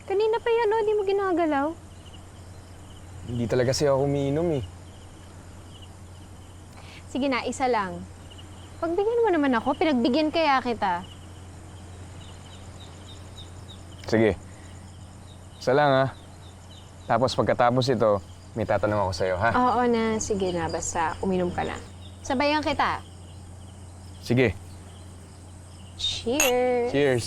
Kanina pa yan, di mo ginagalaw. Hindi talaga kasi ako umiinom eh. Sige na, isa lang. Pagbigyan mo naman ako, pinagbigyan kaya kita. Sige. Isa lang ha. Tapos pagkatapos ito, may tatanong ako sa'yo ha? Oo na, sige na, basta uminom ka na. Sabayan kita. Sige. Cheers! Cheers!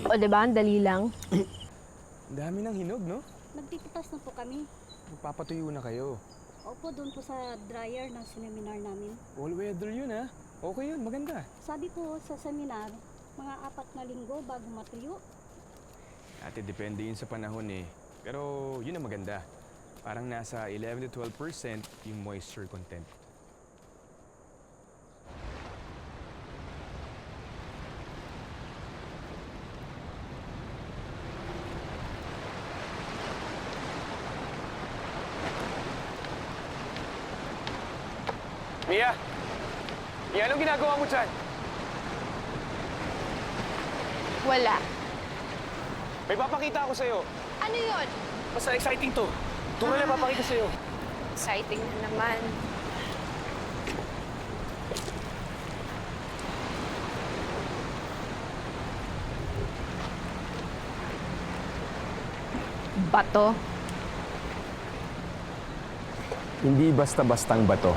O diba, ang dali lang. Ang dami ng hinog, no? Nagtitipas na po kami. Magpapatuyo na kayo. Opo, doon po sa dryer ng seminar namin. All weather yun ha? Okay yun, maganda. Sabi po sa seminar, mga 4 na linggo bago matuyo. Ate, depende yun sa panahon eh. Pero yun ang maganda. Parang nasa 11 to 12% yung moisture content. Mia! Mia, anong ginagawa mo dyan? Wala. May papakita ako sa'yo. Ano yun? Basta exciting to. Ito ko lang papakita sa'yo. Exciting na naman. Bato. Hindi basta-bastang bato.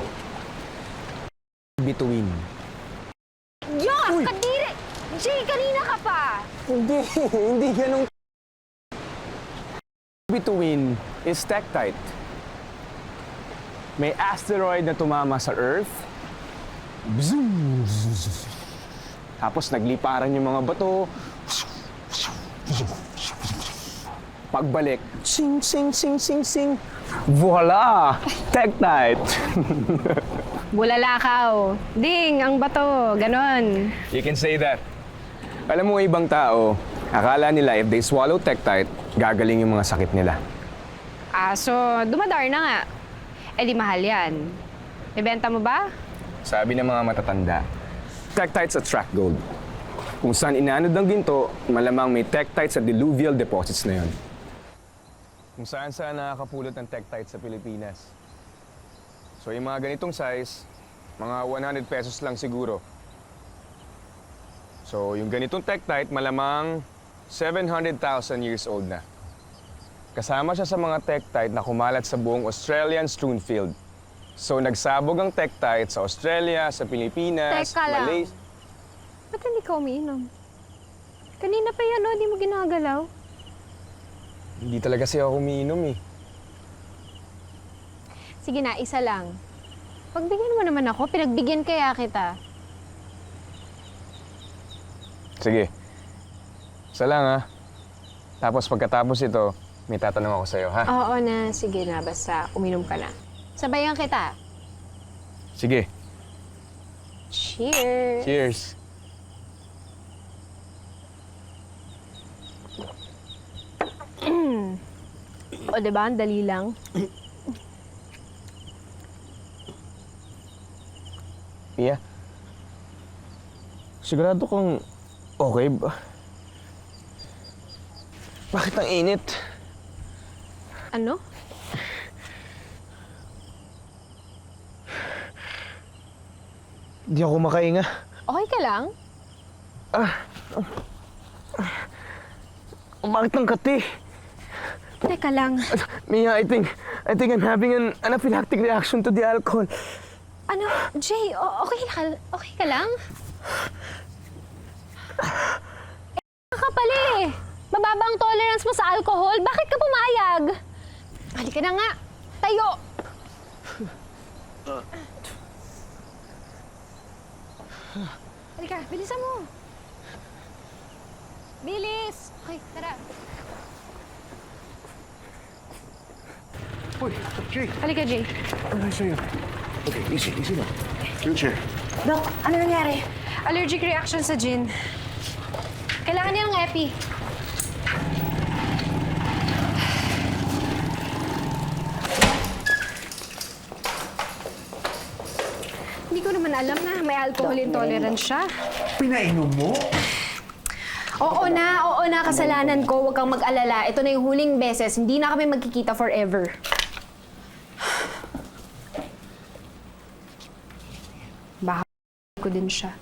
Bituin. Yuck! Kadiri! Jay, kanina ka pa! Hindi ganun. Bituin is tektite. May asteroid na tumama sa Earth. Bzoom! Tapos nagliparan yung mga bato. Pagbalik, sing, sing, sing, sing, sing. Voila! Tektite! Bulalakaw. Ding, ang bato. Ganon. You can say that. Alam mo, ibang tao, akala nila if they swallow tektite, gagaling yung mga sakit nila. So, dumadar na nga. Eh di mahal yan. Ibenta mo ba? Sabi ng mga matatanda, tektites attract gold. Kung saan inaanod ng ginto, malamang may tektites sa diluvial deposits na yon. Kung saan nakakapulot ng tektites sa Pilipinas. So yung mga ganitong size, mga 100 pesos lang siguro. So yung ganitong tektite, malamang 700,000 years old na. Kasama siya sa mga tektite na kumalat sa buong Australian strewn field. So nagsabog ang tektite sa Australia, sa Pilipinas, Teka lang. Malaysia. Ba't hindi ka umiinom? Kanina pa yan, di mo ginagalaw. Hindi talaga kasi ako umiinom eh. Sige na, isa lang. Pagbigyan mo naman ako, pinagbigyan kaya kita. Sige. Isa lang ha. Tapos pagkatapos ito, may tatanong ako sa'yo ha? Oo na, sige na, basta uminom ka na. Sabayan kita. Sige. Cheers! Cheers. O diba, ang dali lang. Mia, sigurado kang okay ba? Bakit ang init? Ano? Di ako makahinga. Okay ka lang? Bakit ang kati? Teka lang. Mia, I think I'm having an anaphylactic reaction to the alcohol. Ano? Jay, okay ka lang? Ka pala eh. Mababa ang tolerance mo sa alcohol. Bakit ka pumayag? Halika na nga. Tayo. Halika, bilisan mo. Bilis! Okay, tara. Uy, Jay, Halika, Jay. ano na sa'yo? Okay, easy lang. Wheelchair. Dok, ano nangyari? Allergic reaction sa gin. Kailangan niya ng epi. Hindi ko naman naman alam na may alcohol intolerance siya. Pinainom mo? Oo na, kasalanan ko. Huwag kang mag-alala. Ito na yung huling beses. Hindi na kami magkikita forever. Baka ko din siya.